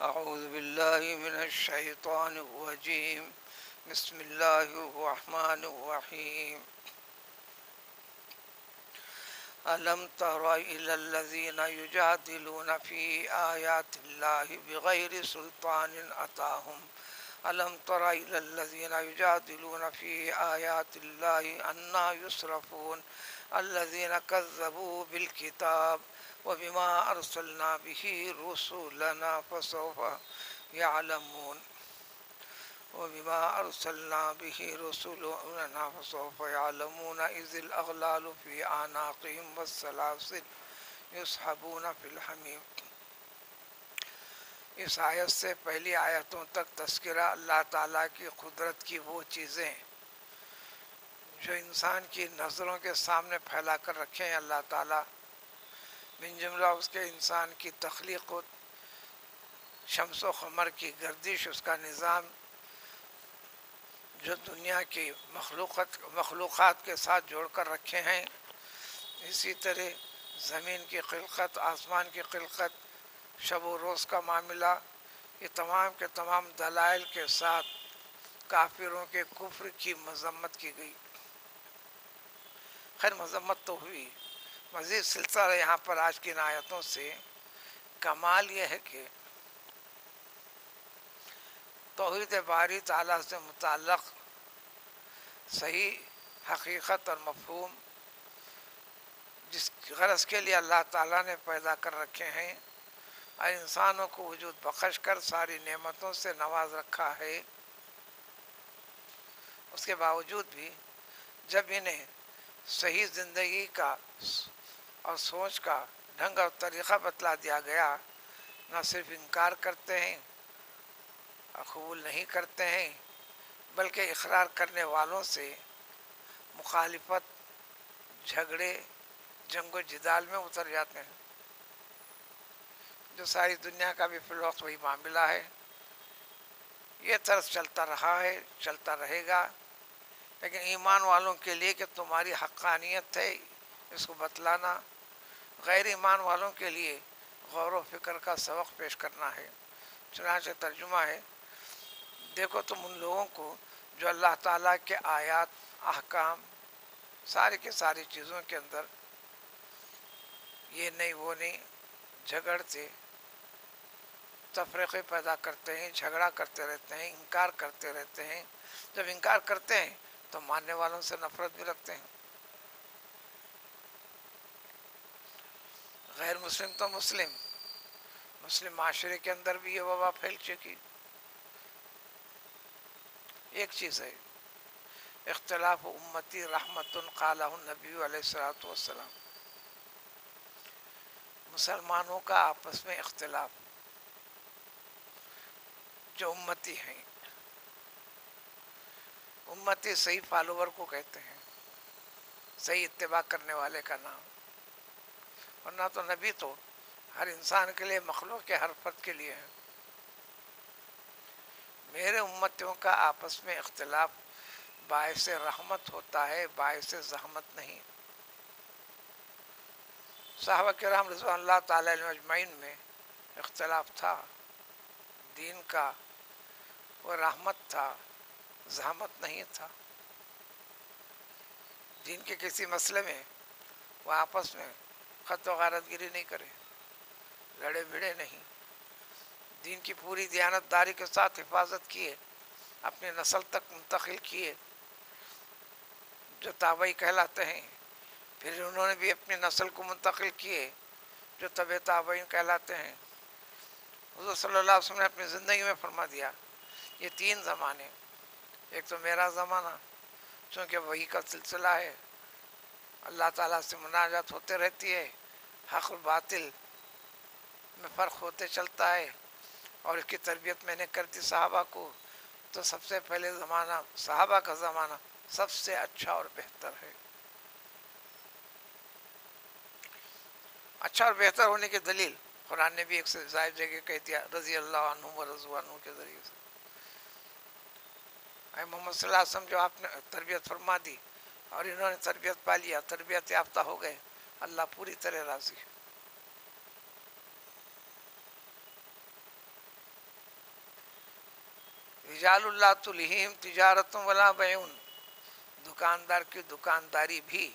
أعوذ بالله من الشيطان الرجيم. بسم الله الرحمن الرحيم. ألم تر إلى الذين يجادلون في آيات الله بغير سلطان أتاهم ألم تر إلى الذين يجادلون في آيات الله أنى يصرفون الذين كذبوا بالكتاب وبما أرسلنا به رسلنا فسوف يعلمون وبما أرسلنا به رسلنا فسوف يعلمون إذ الأغلال في أعناقهم والسلاسل يسحبون في الحميم. اس آیت سے پہلی آیتوں تک تذکرہ اللہ تعالیٰ کی قدرت کی وہ چیزیں جو انسان کی نظروں کے سامنے پھیلا کر رکھے ہیں اللہ تعالیٰ، من جملہ اس کے انسان کی تخلیق و شمس و قمر کی گردش، اس کا نظام جو دنیا کی مخلوقات کے ساتھ جوڑ کر رکھے ہیں، اسی طرح زمین کی خلقت، آسمان کی خلقت، شب و روز کا معاملہ، یہ تمام کے تمام دلائل کے ساتھ کافروں کے کفر کی مذمت کی گئی. خیر مذمت تو ہوئی، مزید سلسلہ یہاں پر آج کی ان آیتوں سے کمال یہ ہے کہ توحید باری تعالیٰ سے متعلق صحیح حقیقت اور مفہوم جس غرض کے لیے اللہ تعالیٰ نے پیدا کر رکھے ہیں اور انسانوں کو وجود بخش کر ساری نعمتوں سے نواز رکھا ہے، اس کے باوجود بھی جب انہیں صحیح زندگی کا اور سوچ کا ڈھنگ اور طریقہ بتلا دیا گیا، نہ صرف انکار کرتے ہیں اور قبول نہیں کرتے ہیں، بلکہ اقرار کرنے والوں سے مخالفت، جھگڑے، جنگ و جدال میں اتر جاتے ہیں، جو ساری دنیا کا بھی فی الوقت وہی معاملہ ہے. یہ طرز چلتا رہا ہے، چلتا رہے گا، لیکن ایمان والوں کے لیے کہ تمہاری حقانیت ہے اس کو بتلانا، غیر ایمان والوں کے لیے غور و فکر کا سبق پیش کرنا ہے. چنانچہ ترجمہ ہے، دیکھو تم ان لوگوں کو جو اللہ تعالیٰ کے آیات، احکام، ساری کے ساری چیزوں کے اندر یہ نہیں وہ نہیں جھگڑتے، تفریقے پیدا کرتے ہیں، جھگڑا کرتے رہتے ہیں، انکار کرتے رہتے ہیں. جب انکار کرتے ہیں تو ماننے والوں سے نفرت بھی رکھتے ہیں. غیر مسلم تو مسلم معاشرے کے اندر بھی یہ وبا پھیل چکی. ایک چیز ہے اختلاف امتی رحمت قالہ النبی علیہ الصلوۃ والسلام، مسلمانوں کا آپس میں اختلاف، جو امتی ہیں، امتی صحیح فالوور کو کہتے ہیں، صحیح اتباع کرنے والے کا نام، ورنہ تو نبی تو ہر انسان کے لیے، مخلوق کے ہر فرد کے لیے ہے. میرے امتیوں کا آپس میں اختلاف باعث رحمت ہوتا ہے، باعث زحمت نہیں. صحابہ کرام رضوان اللہ تعالی علیہم اجمعین میں اختلاف تھا، دین کا وہ رحمت تھا، زحمت نہیں تھا. دین کے کسی مسئلے میں وہ آپس میں خط و غارت گیری نہیں کرے، لڑے بھڑے نہیں، دین کی پوری دیانتداری کے ساتھ حفاظت کیے، اپنی نسل تک منتقل کیے، جو تابعی کہلاتے ہیں. پھر انہوں نے بھی اپنی نسل کو منتقل کیے جو تبع تابعین کہلاتے ہیں. حضور صلی اللہ علیہ وسلم نے اپنی زندگی میں فرما دیا یہ تین زمانے، ایک تو میرا زمانہ چونکہ وحی کا سلسلہ ہے، اللہ تعالیٰ سے مناجات ہوتے رہتی ہے، حق و باطل میں فرق ہوتے چلتا ہے، اور اس کی تربیت میں نے کر دی صحابہ کو. تو سب سے پہلے زمانہ صحابہ کا زمانہ سب سے اچھا اور بہتر ہے. اچھا اور بہتر ہونے کی دلیل قرآن نے بھی ایک سے زائد جگہ کہہ دیا، رضی اللہ عنہم و رضوا عنہ کے ذریعے سے. اے محمد صلی اللہ علیہ وسلم جو آپ نے تربیت فرما دی اور انہوں نے تربیت پا لیا، تربیت یافتہ ہو گئے، اللہ پوری طرح راضی ہے. رجال اللہ تلہیہم تجارت ولا بیع، دکاندار کی دکانداری بھی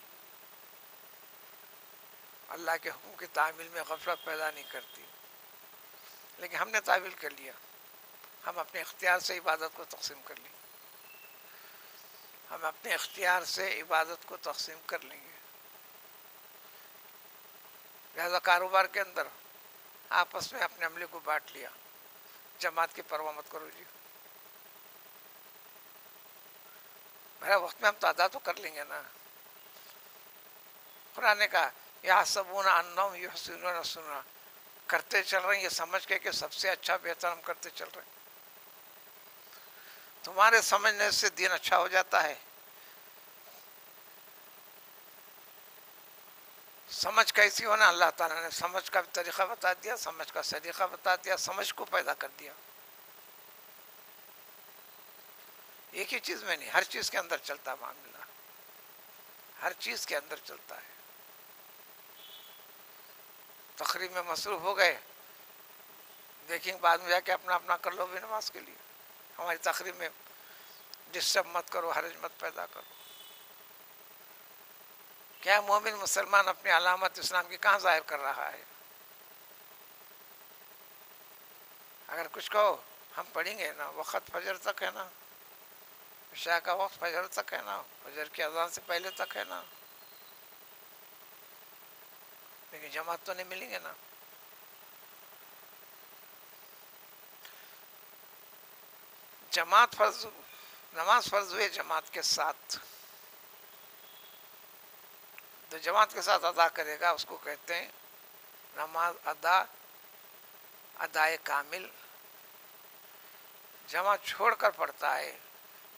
اللہ کے حکم کی تعمیل میں غفلت پیدا نہیں کرتی، لیکن ہم نے تعویل کر لیا، ہم اپنے اختیار سے عبادت کو تقسیم کر لیں، ہم اپنے اختیار سے عبادت کو تقسیم کر لیں گے۔ لہذا کاروبار کے اندر آپس میں اپنے عملے کو بانٹ لیا، جماعت کی پرواہ مت کرو جی، میرا وقت میں ہم تعداد تو کر لیں گے نا۔ قرآن نے کہا یحسبون انہم یحسنون صنعا، کرتے چل رہے ہیں یہ سمجھ کے کہ سب سے اچھا بہتر ہم کرتے چل رہے ہیں۔ تمہارے سمجھنے سے دین اچھا ہو جاتا ہے، سمجھ کیسی ہونا اللہ تعالیٰ نے سمجھ کا طریقہ بتا دیا، سمجھ کا سلیقہ بتا دیا، سمجھ کو پیدا کر دیا۔ ایک ہی چیز میں نہیں، ہر چیز کے اندر چلتا ہے معاملہ، ہر چیز کے اندر چلتا ہے۔ تقریب میں مصروف ہو گئے، دیکھیں بعد میں جا کے اپنا اپنا کر لو بھی نماز کے لیے، ہماری تقریب میں ڈسٹرب مت کرو، حرج مت پیدا کرو۔ کیا مومن مسلمان اپنی علامت اسلام کی کہاں ظاہر کر رہا ہے؟ اگر کچھ کہو ہم پڑھیں گے نا، وقت فجر تک ہے نا، عشاء کا وقت فجر تک ہے نا، فجر کی اذان سے پہلے تک ہے نا، لیکن جماعت تو نہیں ملیں گے نا۔ جماعت فرض، نماز فرض ہوئے جماعت کے ساتھ، تو جماعت کے ساتھ ادا کرے گا اس کو کہتے ہیں نماز ادا، ادائے کامل۔ جماعت چھوڑ کر پڑھتا ہے،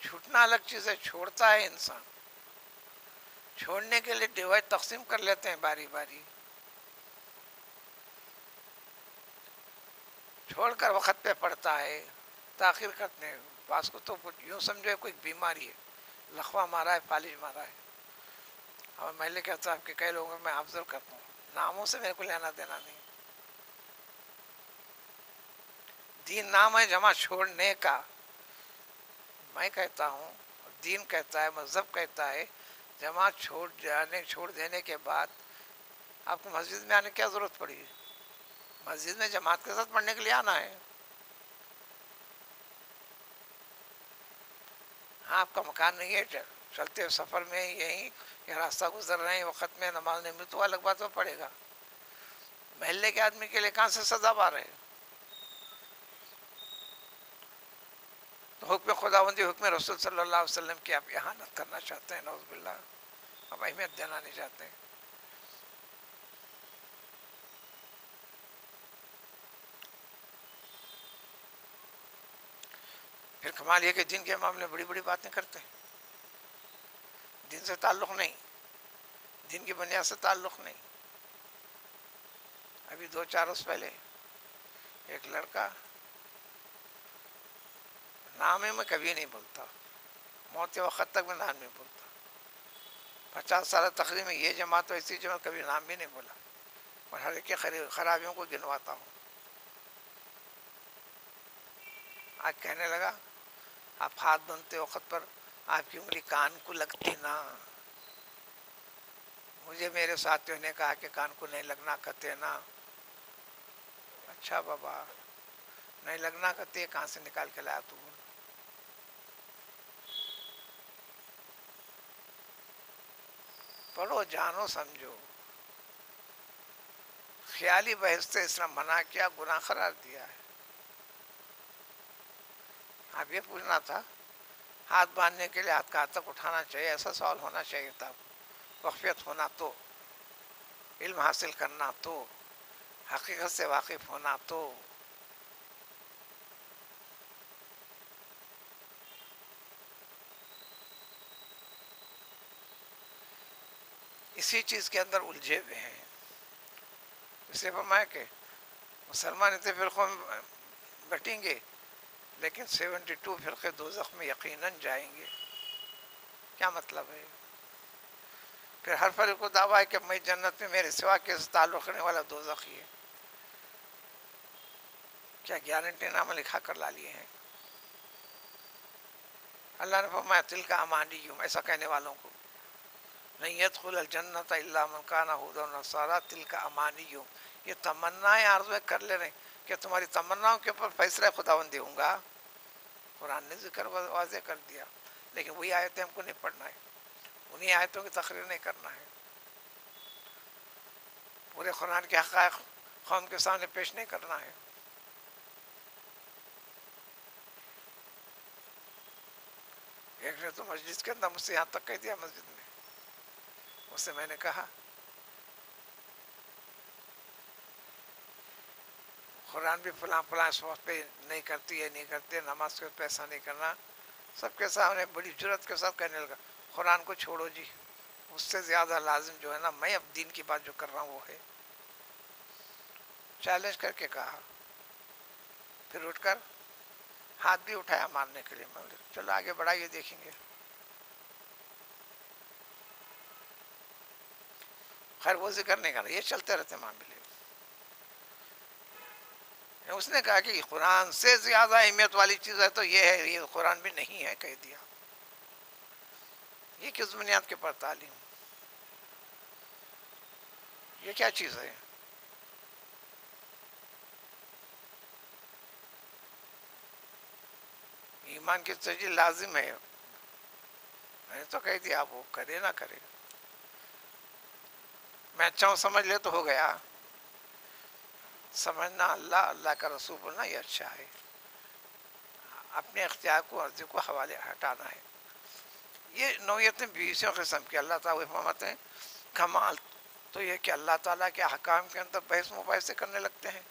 چھوٹنا الگ چیز ہے، چھوڑتا ہے انسان، چھوڑنے کے لیے ڈیوائڈ تقسیم کر لیتے ہیں باری باری، چھوڑ کر وقت پہ پڑھتا ہے، تاخیر کرتے ہیں۔ بعض کو تو یوں سمجھے کوئی بیماری ہے، لخوا مارا ہے، فالج مارا ہے، اور محلے کے صاحب کے کئی لوگوں میں آبزرو کرتا ہوں، ناموں سے میرے کو لینا دینا نہیں۔ دین نام ہے جماعت چھوڑنے کا، میں کہتا ہوں، دین کہتا ہے، مذہب کہتا ہے جماعت چھوڑ دینے کے بعد آپ کو مسجد میں آنے کی کیا ضرورت پڑی؟ مسجد میں جماعت کے ساتھ پڑھنے کے لیے آنا ہے۔ ہاں آپ کا مکان نہیں ہے، چلتے ہوئے سفر میں یہیں یا راستہ گزر رہے ہیں، وقت میں نماز نہیں ملی تو الگ بات تو پڑے گا۔ محلے کے آدمی کے لیے کہاں سے سزا پا رہے ہیں؟ تو حکم خداوندی، حکم رسول صلی اللہ علیہ وسلم کی آپ اہانت کرنا چاہتے ہیں، نعوذ باللہ، آپ اہمیت دینا نہیں چاہتے ہیں۔ پھر کمال یہ کہ دین کے معاملے میں بڑی بڑی باتیں کرتے ہیں، دین سے تعلق نہیں، دین کی بنیاد سے تعلق نہیں۔ ابھی 2-4 روز پہلے ایک لڑکا، نام میں کبھی نہیں بولتا، موت کے وقت تک میں نام نہیں بولتا، 50 سال تقریب میں یہ جماعت تو ایسی جماعت کبھی نام بھی نہیں بولا، اور ہر ایک کی خرابیوں کو گنواتا ہوں۔ آج کہنے لگا آپ ہاتھ دھوتے وقت پر آپ کی انگلی کان کو لگتی نا، مجھے میرے ساتھیوں نے کہا کہ کان کو نہیں لگنا کہتے نا۔ اچھا بابا، نہیں لگنا کہتے کہاں سے نکال کے لایا تو؟ پڑھو، جانو، سمجھو۔ خیالی بحث سے اسلام منع کیا، گناہ قرار دیا ہے۔ آپ یہ پوچھنا تھا ہاتھ باندھنے کے لیے ہاتھ کہاں تک اٹھانا چاہیے، ایسا سوال ہونا چاہیے تھا۔ وقفیت ہونا تو، علم حاصل کرنا تو، حقیقت سے واقف ہونا تو۔ اسی چیز کے اندر الجھے ہوئے ہیں۔ اس لیے فرمایا کہ مسلمان اتنے فرقوں میں بٹیں گے، لیکن 72 فرقے دوزخ میں یقیناً جائیں گے۔ کیا مطلب ہے؟ پھر ہر فرق کو دعویٰ ہے کہ میں جنت میں میرے سوا کے تعلق رکھنے والا دوزخ ہی ہے۔ کیا گارنٹی نامہ لکھا کر لا لیے ہیں؟ اللہ نے فرمایا تلک امانیہم، ایسا کہنے والوں کو نہیں يدخل الجنت الا من کان هودا ونصارا تلک امانیہم، یہ تمنائیں آرزویں کر لے رہے ہیں کہ تمہاری تمناؤں کے اوپر فیصلہ خداوندی ہوں گا. قرآن نے ذکر واضح کر دیا، لیکن وہی آیتیں ہم کو نہیں پڑھنا ہے، انہی آیتوں کی تقریر نہیں کرنا ہے، پورے قرآن کے حقائق قوم کے سامنے پیش نہیں کرنا ہے. ایک نے تو مسجد کے اندر مجھ سے یہاں تک کہہ دیا، مسجد میں اس سے میں نے کہا قرآن بھی فلاں فلاں اس وقت پہ نہیں کرتی ہے، نہیں کرتے، نماز کے وقت ایسا نہیں کرنا. سب کے سامنے بڑی جرت کے ساتھ کہنے لگا قرآن کو چھوڑو جی، اس سے زیادہ لازم جو ہے نا میں اب دین کی بات جو کر رہا ہوں وہ ہے. چیلنج کر کے کہا، پھر اٹھ کر ہاتھ بھی اٹھایا مارنے کے لیے. میں بولا چلو آگے بڑھائیے دیکھیں گے. خیر وہ ذکر نہیں کرنا، یہ چلتے رہتے معاملے. اس نے کہا کہ قرآن سے زیادہ اہمیت والی چیز ہے تو یہ ہے، یہ قرآن بھی نہیں ہے، کہہ دیا. یہ کس بنیاد کے پر تعلیم؟ یہ کیا چیز ہے؟ ایمان کی تجدید لازم ہے. میں نے تو کہہ دیا آپ وہ کرے نہ کرے، میں اچھا ہوں سمجھ لے تو ہو گیا. سمجھنا اللہ، اللہ کا رسول بولنا یہ اچھا ہے، اپنے اختیار کو عرضی کو حوالے ہٹانا ہے. یہ نوعیتیں بیسوں قسم کی اللہ تعالیٰ فرماتے ہیں. کمال تو یہ کہ اللہ تعالیٰ کے احکام کے اندر بحث مباحثے کرنے لگتے ہیں.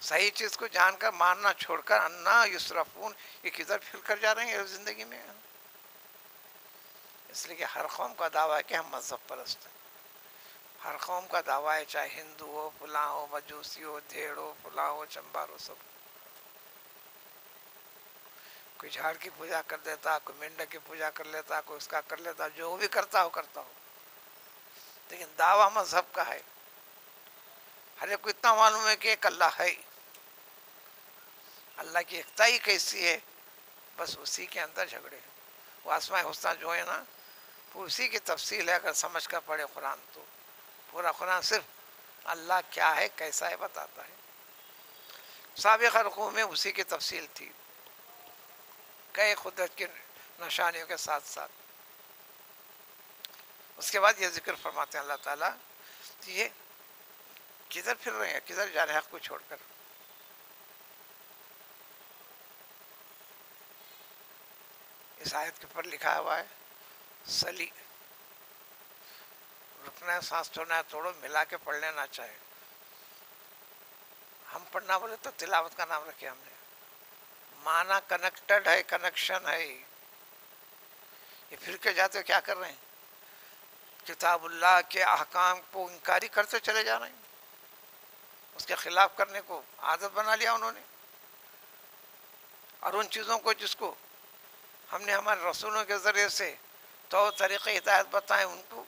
صحیح چیز کو جان کر ماننا چھوڑ کر انا یسرفون، یہ کدھر پھر کر جا رہے ہیں زندگی میں. اس لیے کہ ہر قوم کا دعویٰ ہے کہ ہم مذہب پرست ہیں. ہر قوم کا دعویٰ ہے، چاہے ہندو ہو، فلاں ہو، مجوسی ہو، دھیڑ ہو، فلاں ہو، چمبار ہو، سب. کوئی جھاڑ کی پوجا کر دیتا، کوئی مینڈک کی پوجا کر لیتا، کوئی اس کا کر لیتا، جو بھی کرتا ہو کرتا ہو، لیکن دعویٰ مذہب کا ہے. ہر ایک کو اتنا معلوم ہے کہ ایک اللہ ہے، اللہ کی یکتائی کیسی ہے، بس اسی کے اندر جھگڑے ہیں. وہ اسماء الحسنی جو ہے نا وہ اسی کی تفصیل ہے. اگر سمجھ کر پڑھے قرآن تو پورا قرآن صرف اللہ کیا ہے کیسا ہے بتاتا ہے. سابق رقوع میں اسی کی تفصیل تھی، کئی قدرت کی نشانیوں کے ساتھ ساتھ. اس کے بعد یہ ذکر فرماتے ہیں اللہ تعالیٰ کہ یہ کدھر پھر رہے ہیں، کدھر جا رہے ہیں حق کو چھوڑ کر. اس آیت کے اوپر لکھا ہوا ہے سلی، رکنا ہے، سانس چھوڑنا ہے توڑو، ملا کے پڑھ لینا چاہے. ہم پڑھنا بولے تو تلاوت کا نام رکھے ہم نے. معنی کنیکٹڈ ہے، کنیکشن ہے. یہ پھر کے جاتے کیا کر رہے ہیں؟ کتاب اللہ کے احکام کو انکاری کرتے چلے جا رہے ہیں. اس کے خلاف کرنے کو عادت بنا لیا انہوں نے، اور ان چیزوں کو جس کو ہم نے ہمارے رسولوں کے ذریعے سے تو طریقے ہدایت بتائیں ان کو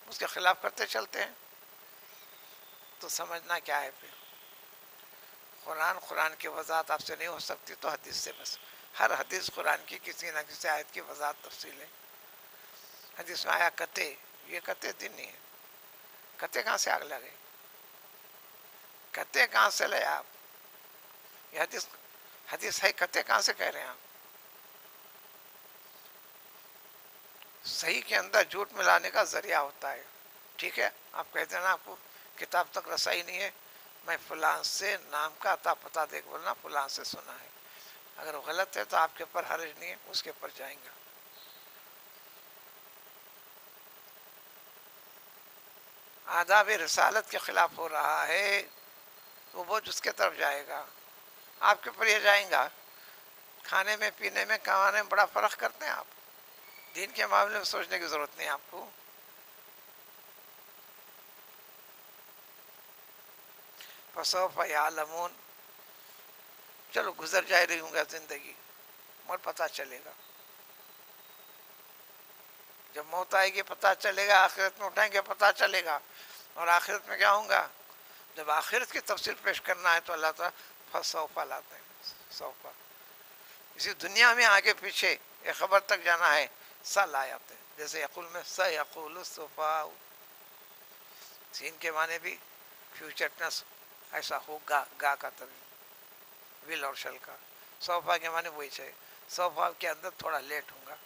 اس کے خلاف کرتے چلتے ہیں. تو سمجھنا کیا ہے پھر؟ قرآن کی وضاحت آپ سے نہیں ہو سکتی تو حدیث سے بس. ہر حدیث قرآن کی کسی نہ کسی آیت کی وضاحت تفصیل ہے. حدیث میں آیا کتے، یہ کتے دن نہیں ہے. کتے کہاں سے آگ لگے؟ کتے کہاں سے لے آپ؟ یہ حدیث ہے، کتے کہاں سے کہہ رہے ہیں آپ؟ صحیح کے اندر جھوٹ ملانے کا ذریعہ ہوتا ہے. ٹھیک ہے، آپ کہتے ہیں نا آپ کو کتاب تک رسائی نہیں ہے، میں فلاں سے نام کا عطا پتہ دیکھ بولنا فلاں سے سنا ہے. اگر وہ غلط ہے تو آپ کے اوپر حرج نہیں ہے، اس کے اوپر جائیں گا. آداب رسالت کے خلاف ہو رہا ہے تو وہ جس کے طرف جائے گا. آپ کے اوپر یہ جائیں گا. کھانے میں، پینے میں، کمانے میں بڑا فرق کرتے ہیں آپ. دین کے معاملے میں سوچنے کی ضرورت نہیں آپ کو. فسوف یعلمون، چلو گزر جائے رہی ہوں گا زندگی، مگر پتہ چلے گا. جب موت آئے گی پتہ چلے گا، آخرت میں اٹھائیں گے پتہ چلے گا. اور آخرت میں کیا ہوں گا؟ جب آخرت کی تفصیل پیش کرنا ہے تو اللہ تعالیٰ فسوف لاتے ہیں. صوفہ. اسی دنیا میں آگے پیچھے ایک خبر تک جانا ہے سل آیات ہے. جیسے یقول میں سیقول السفہاء، سین کے معنی بھی فیوچر ٹینس ایسا ہوگا، گا کا ترجمہ ول اور شل کا. صوفہ کے معنی وہی ہے، صوفہ کے اندر تھوڑا لیٹ ہوں گا،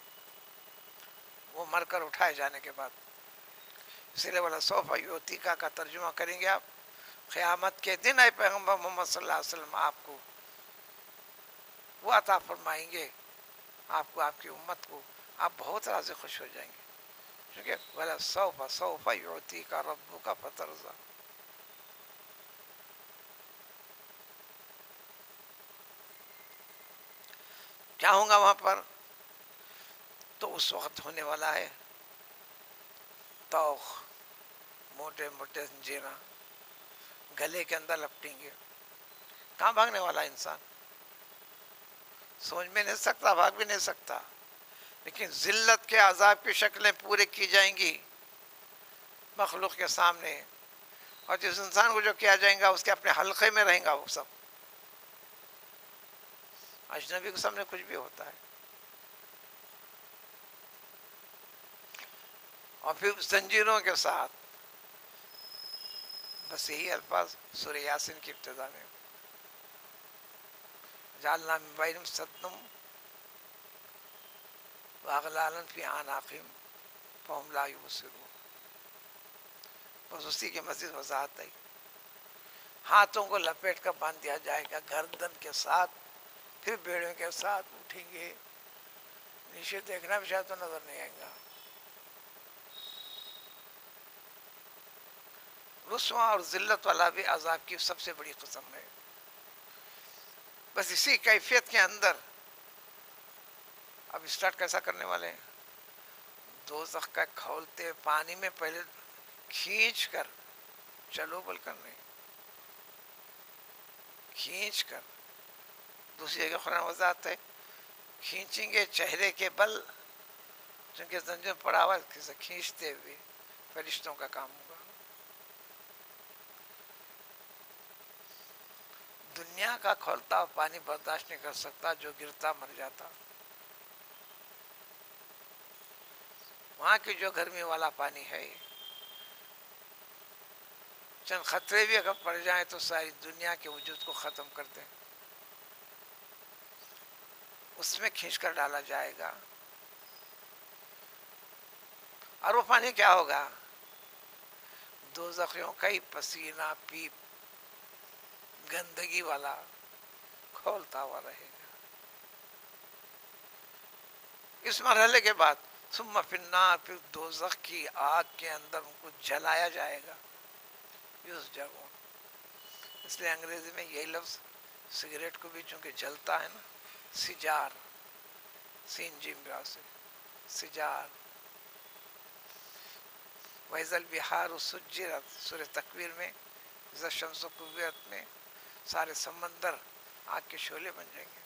وہ مر کر اٹھائے جانے کے بعد. اسی لیے بولا صوفہ یوتی کا ترجمہ کریں گے آپ قیامت کے دن اے پیغمبر محمد صلی اللہ علیہ وسلم آپ کو وہ عطا فرمائیں گے، آپ کو، آپ کی امت کو. آپ بہت راضی خوش ہو جائیں گے، کیونکہ بولا سوفہ یعطی کا ربک فترضی. کیا ہوں گا وہاں پر؟ تو اس وقت ہونے والا ہے توخ، موٹے موٹے زنجیراں گلے کے اندر لپٹیں گے. کہاں بھاگنے والا انسان؟ سوچ بھی نہیں سکتا، بھاگ بھی نہیں سکتا. لیکن ذلت کے عذاب کی شکلیں پورے کی جائیں گی مخلوق کے سامنے، اور جس انسان کو جو کیا جائے گا اس کے اپنے حلقے میں رہیں گا وہ سب. اجنبی کے سامنے کچھ بھی ہوتا ہے. اور پھر زنجیروں کے ساتھ، بس یہی الفاظ سورہ یاسین کی ابتدا میں، جعلنا من بینہم سدًّا واغلالا فی اعناقہم فہم لا یبصرون. بس اسی کی مزید وضاحت آئی. ہاتھوں کو لپیٹ کر باندھ دیا جائے گا گردن کے ساتھ، پھر بیڑیوں کے ساتھ اٹھیں گے. نیچے دیکھنا بھی شاید تو نظر نہیں آئے گا. رسوا اور ذلت والا بھی عذاب کی سب سے بڑی قسم ہے. بس اسی کیفیت کے اندر اب اسٹارٹ کیسا کرنے والے ہیں؟ دوزخ کا کھولتے پانی میں پہلے کھینچ کر، چلو بول کر نہیں، کھینچ کر. دوسری جگہ قرآن وضاحت ہے کھینچیں گے چہرے کے بل، چونکہ زنجیر پڑا ہوا کسے کھینچتے ہوئے. فرشتوں کا کام ہوگا. دنیا کا کھولتا پانی برداشت نہیں کر سکتا، جو گرتا مر جاتا. وہاں کی جو گرمی والا پانی ہے، چند خطرے بھی اگر پڑ جائیں تو ساری دنیا کے وجود کو ختم کر دیں. اس میں کھینچ کر ڈالا جائے گا. اور وہ پانی کیا ہوگا؟ دوزخیوں کا ہی پسینہ پیپ گندگی والا کھولتا ہوا رہے گا. اس مرحلے کے بعد ثم فی النار، پھر دوزخ کی آگ کے اندر ان کو جلایا جائے گا. یسجرون. اس لیے انگریزی میں یہی لفظ سگریٹ کو بھی چونکہ جلتا ہے نا، سجار، سین جیم برا سے سجار. وَإِذَا الْبِحَارُ سُجِّرَتْ، سورہ تکویر میں، اِذَا الشَّمْسُ كُوِّرَتْ میں سارے سمندر آگ کے شعلے بن جائیں گے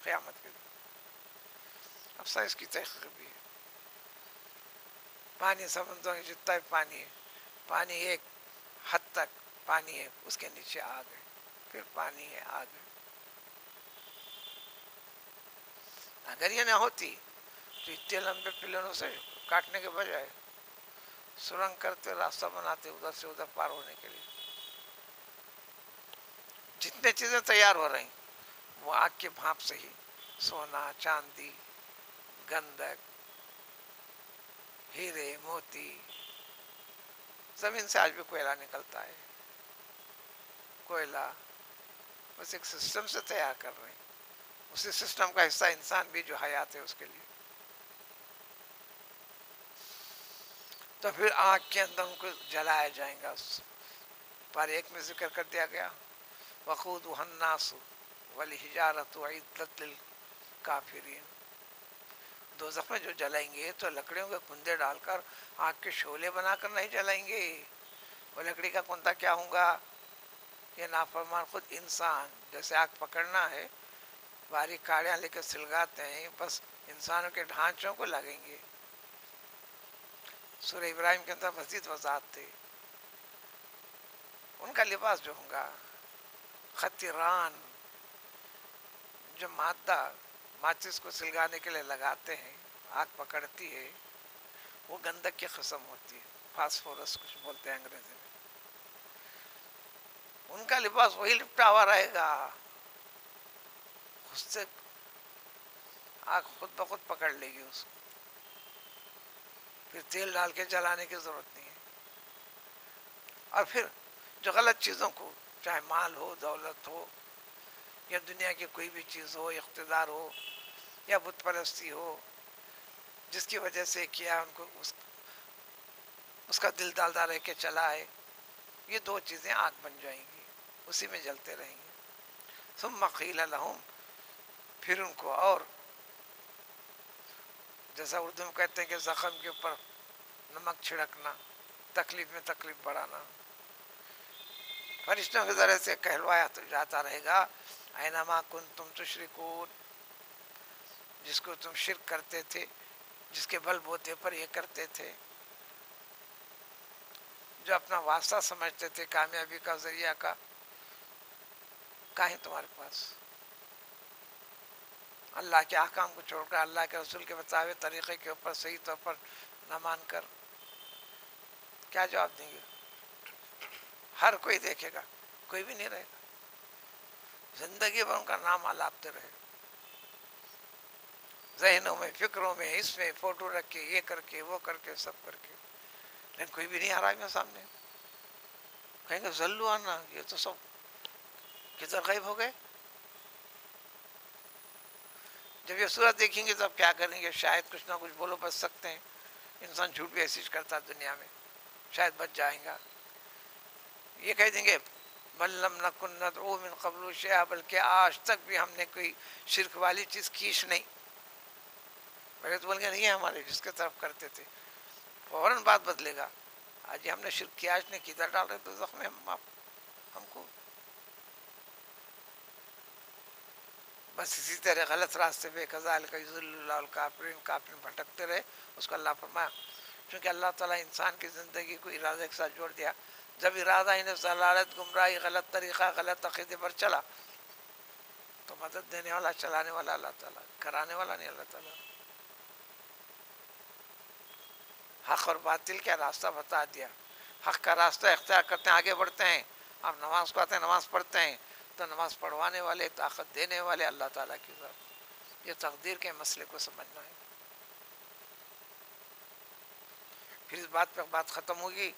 قیامت کے دن. اب سائنس کی تحقیق بھی ہے. پانی سمندروں میں جتنا بھی پانی ہے، پانی ایک حد تک پانی ہے، اس کے نیچے آگ ہے، پھر پانی ہے، آگ ہے. اگر یہ نہ ہوتی تو اتنے لمبے پلروں سے کاٹنے کے بجائے سرنگ کرتے راستہ بناتے ادھر سے ادھر پار ہونے کے لیے. جتنے چیزیں تیار ہو رہی وہ آگ کے بھاپ سے ہی، سونا، چاندی، گندک، ہیرے، موتی. زمین سے آج بھی کوئلہ نکلتا ہے. کوئلہ بس ایک سسٹم سے تیار کر رہے ہیں. اسی سسٹم کا حصہ انسان بھی جو حیات ہے اس کے لیے. تو پھر آگ کے اندر ان کو جلایا جائیں گا. پر ایک میں ذکر کر دیا گیا وقودها الناس والحجارة اعدت للکافرین. دوزخ میں جو جلائیں گے تو لکڑیوں کے کندے ڈال کر آگ کے شعلے بنا کر نہیں جلائیں گے. وہ لکڑی کا کندا کیا ہوگا؟ یہ نافرمان خود انسان جیسے آگ پکڑنا ہے، باریک کاڑیاں لے کے سلگاتے ہیں، بس انسانوں کے ڈھانچوں کو لگیں گے. سورہ ابراہیم کے اندر مزید وضاحت تھی. ان کا لباس جو ہوگا خطران، جو مادہ ماچس کو سلگانے کے لیے لگاتے ہیں، آگ پکڑتی ہے، وہ گندک کی قسم ہوتی ہے، فاسفورس کچھ بولتے ہیں انگریزی میں. ان کا لباس وہی لپٹا ہوا رہے گا، اس سے آگ خود بخود پکڑ لے گی اس کو، پھر تیل ڈال کے جلانے کی ضرورت نہیں ہے. اور پھر جو غلط چیزوں کو، چاہے مال ہو، دولت ہو، یا دنیا کی کوئی بھی چیز ہو، اقتدار ہو، یا بت پرستی ہو، جس کی وجہ سے کیا ان کو اس کا دل ڈالتا رہ کے چلا ہے، یہ دو چیزیں آگ بن جائیں گی، اسی میں جلتے رہیں گے. ثم قیل لہم، پھر ان کو، اور جیسا اردو میں کہتے ہیں کہ زخم کے اوپر نمک چھڑکنا، تکلیف میں تکلیف بڑھانا، فرشتوں کے ذریعے سے کہلوایا تو جاتا رہے گا، اینما کنتم تشرکون، جس کو تم شرک کرتے تھے، جس کے بل بوتے پر یہ کرتے تھے، جو اپنا واسطہ سمجھتے تھے کامیابی کا ذریعہ کا، کہیں تمہارے پاس اللہ کے احکام کو چھوڑ کر اللہ کے رسول کے بتائے طریقے کے اوپر صحیح طور پر نہ مان کر کیا جواب دیں گے؟ ہر کوئی دیکھے گا، کوئی بھی نہیں رہے گا، زندگی بھر ان کا نام الاپتے رہے، ذہنوں میں، فکروں میں، اس میں فوٹو رکھ کے، یہ کر کے، وہ کر کے، سب کر کے، لیکن کوئی بھی نہیں آ رہا ہے میرے سامنے. کہیں گے ذلوا عنا، یہ تو سب کدھر غائب ہو گئے. جب یہ صورت دیکھیں گے تب کیا کریں گے؟ شاید کچھ نہ کچھ بولو بچ سکتے ہیں، انسان جھوٹ بھی ایسی کرتا دنیا میں، شاید بچ جائیں گا. یہ کہہ دیں گے بل لم نکن ندعو من قبل شیئا، بلکہ آج تک بھی ہم نے کوئی شرک والی چیز کیش نہیں. پہلے تو بول گے نہیں ہے ہمارے، جس کے طرف کرتے تھے، فوراً بات بدلے گا. آج ہم نے شرک کیا، آج نے کدھر ڈال رہے تو زخم ہم کو. بس اسی طرح غلط راستے پہ کذالک یضل اللہ الکافرین، کافر بھٹکتے رہے. اس کو اللہ فرمایا چونکہ اللہ تعالیٰ انسان کی زندگی کو ارادے کے ساتھ جوڑ دیا، جب ارادہ انہیں ضلالت، گمراہی، غلط طریقہ، غلط عقیدے پر چلا تو مدد دینے والا، چلانے والا اللہ تعالیٰ، کرانے والا نہیں اللہ تعالیٰ. حق اور باطل کا راستہ بتا دیا، حق کا راستہ اختیار کرتے ہیں، آگے بڑھتے ہیں. آپ نماز کو آتے ہیں، نماز پڑھتے ہیں تو نماز پڑھوانے والے، طاقت دینے والے اللہ تعالیٰ کی ذات. یہ تقدیر کے مسئلے کو سمجھنا ہے. پھر اس بات پہ بات ختم ہوگی.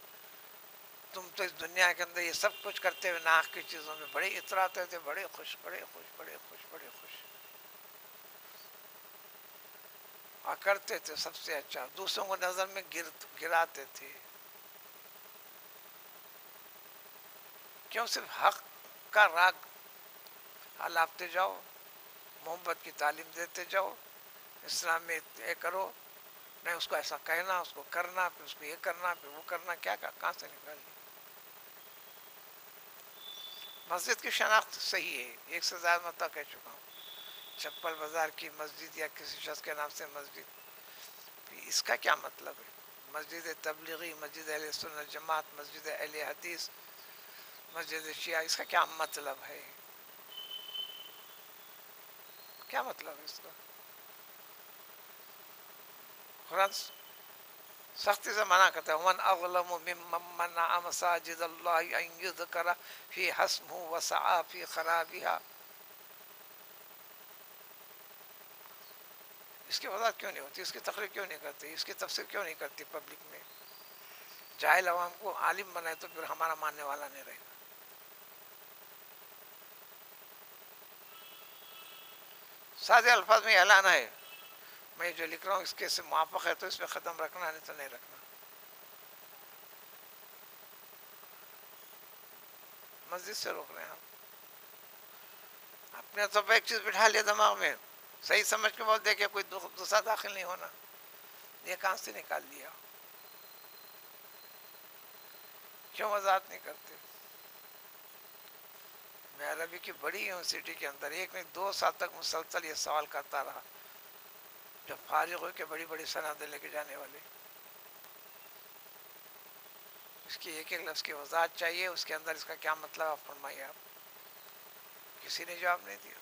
تم تو اس دنیا کے اندر یہ سب کچھ کرتے ہوئے ناحق کی چیزوں میں بڑے اتراتے تھے، بڑے خوش، بڑے خوش، بڑے خوش، بڑے خوش، اور کرتے تھے سب سے اچھا، دوسروں کو نظر میں گراتے تھے. کیوں؟ صرف حق کا راگ الاپتے جاؤ، محبت کی تعلیم دیتے جاؤ، اسلام میں یہ کرو، نہیں اس کو ایسا کہنا، اس کو کرنا، پھر اس کو یہ کرنا، پھر وہ کرنا. کیا کہاں سے نکال لی؟ مسجد کی شناخت صحیح ہے، ایک سے زیادہ مرتبہ کہہ چکا ہوں. چپل بازار کی مسجد یا کسی شخص کے نام سے مسجد، اس کا کیا مطلب ہے؟ مسجد تبلیغی، مسجد اہل سنت جماعت، مسجد اہل حدیث، مسجد شیعہ، اس کا کیا مطلب ہے؟ کیا مطلب ہے اس کا؟ قرآن سختی سے منع کرتا ہے، ومن اظلم ممن منع مساجد اللہ ان یذکر فی اسمہ وسعی فی خرابها. اس کی وضاحت کیوں نہیں ہوتی؟ اس کی تقریر کیوں نہیں کرتی؟ اس کی تفسیر کیوں نہیں کرتی پبلک میں؟ جاہل عوام کو عالم بنائے تو پھر ہمارا ماننے والا نہیں رہے گا. سادے الفاظ میں اعلان ہے، میں جو لکھ رہا ہوں اس کے سے موافق ہے تو اس میں ختم رکھنا، نہیں تو نہیں رکھنا. مسجد سے روک رہے ہیں ہم. اپنے تو ایک چیز بٹھا لیا دماغ میں، صحیح سمجھ کے بول دے کہ کوئی دوسرا داخل نہیں ہونا، یہ کہاں سے نکال لیا؟ کیوں وضاحت نہیں کرتے؟ میں عربی کی بڑی یونیورسٹی کے اندر 1 نہیں 2 سال تک مسلسل یہ سوال کرتا رہا، جب فارغ ہو کے بڑی بڑی سندیں لے کے جانے والے، اس کی ایک ایک لفظ کی وضاحت چاہیے، اس کے اندر اس کا کیا مطلب آپ فرمائیے. آپ کسی نے جواب نہیں دیا.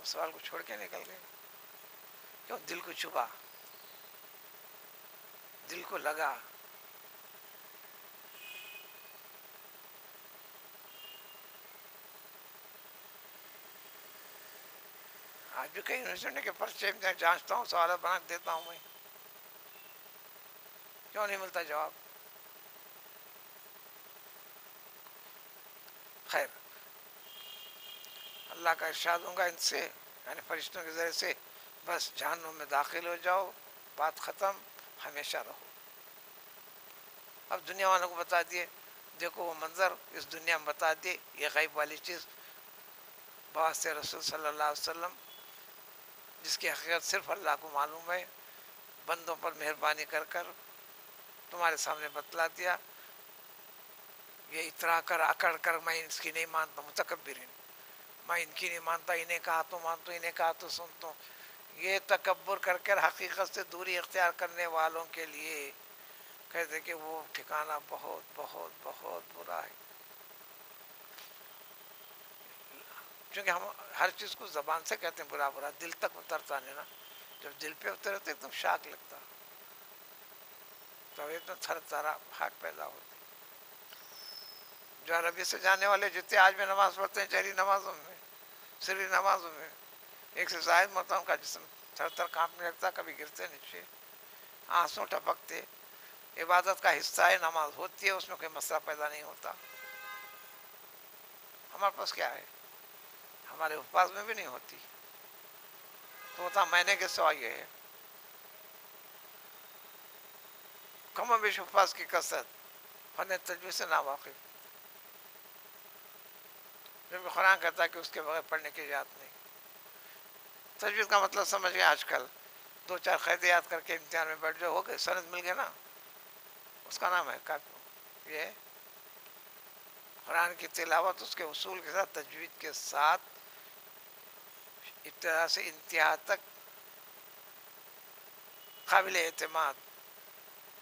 سوال کو چھوڑ کے نکل گئے. کیوں؟ دل کو چھپا، دل کو لگا. آج بھی کئی یونیورسٹی کے پرچے میں جانچتا ہوں، سوالات بنا کے دیتا ہوں میں. کیوں نہیں ملتا جواب؟ خیر، اللہ کا ارشاد ہوں گا ان سے، یعنی فرشتوں کے ذریعے سے، بس جہنم میں داخل ہو جاؤ، بات ختم، ہمیشہ رہو. اب دنیا والوں کو بتا دیے، دیکھو وہ منظر اس دنیا میں بتا دیے، یہ غیب والی چیز بعث رسول صلی اللہ علیہ وسلم جس کی حقیقت صرف اللہ کو معلوم ہے، بندوں پر مہربانی کر کر تمہارے سامنے بتلا دیا. یہ اترا کر اکڑ کر میں اس کی نہیں مانتا، متکبرین، میں ان کی نہیں مانتا، انہیں کہا تو مانتا، انہیں کہا تو سنتا ہوں. یہ تکبر کر کر حقیقت سے دوری اختیار کرنے والوں کے لیے کہتے کہ وہ ٹھکانہ بہت بہت بہت برا ہے. کیونکہ ہم ہر چیز کو زبان سے کہتے ہیں برا برا، دل تک اترتا نہیں نا. جب دل پہ اترتے تو ایک دم شاک لگتا، تو ایک دم تھر تھرا ہاک پیدا ہوتی. جو عربی سے جانے والے جتنے آج بھی نماز پڑھتے ہیں جہری نمازوں میں، سری نمازوں میں، ایک سے زائد مرتبہ کا جسم تھر تھر کانپنے لگتا، کبھی گرتے نیچے، آنسو ٹپکتے. عبادت کا حصہ ہے، نماز ہوتی ہے، اس میں کوئی مسئلہ پیدا نہیں ہوتا. ہمارے پاس کیا ہے؟ ہمارے الفاظ میں بھی نہیں ہوتی. تو ہوتا معنی کے سوا یہ ہے، کم و بیش الفاظ کی کثرت، فن تجوید سے ناواقف. جبکہ قرآن کہتا ہے کہ اس کے بغیر پڑھنے کی اجازت نہیں. تجوید کا مطلب سمجھ گئے آج کل؟ دو چار قاعدے یاد کر کے امتحان میں بیٹھ جاؤ، ہو گئے، سند مل گئے نا. اس کا نام ہے کافی. یہ قرآن کی تلاوت اس کے اصول کے ساتھ، تجوید کے ساتھ، ابتدا سے انتہا تک قابل اعتماد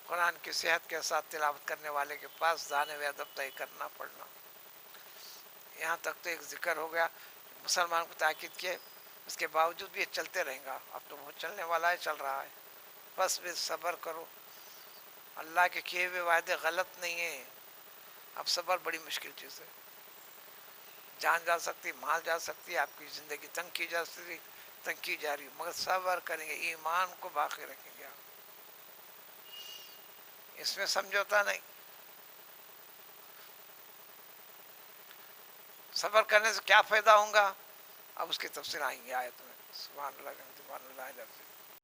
قرآن کی صحت کے ساتھ تلاوت کرنے والے کے پاس دانے و ادب طے کرنا پڑنا. یہاں تک تو ایک ذکر ہو گیا، مسلمان کو تاکید کیے، اس کے باوجود بھی یہ چلتے رہیں گا. اب تو وہ چلنے والا ہے، چل رہا ہے. بس بھی صبر کرو، اللہ کے کیے ہوئے وعدے غلط نہیں ہیں. اب صبر بڑی مشکل چیز ہے. جان جا سکتی، مال جا سکتی، آپ کی زندگی تنگ کی جا سکتی، تنگ کی جا رہی، مگر صبر کریں گے، ایمان کو باقی رکھیں گے. اس میں سمجھوتا نہیں. صبر کرنے سے کیا فائدہ ہوگا؟ اب اس کی تفصیل آئیں گی آیت میں. سبحان اللہ، سبحان اللہ.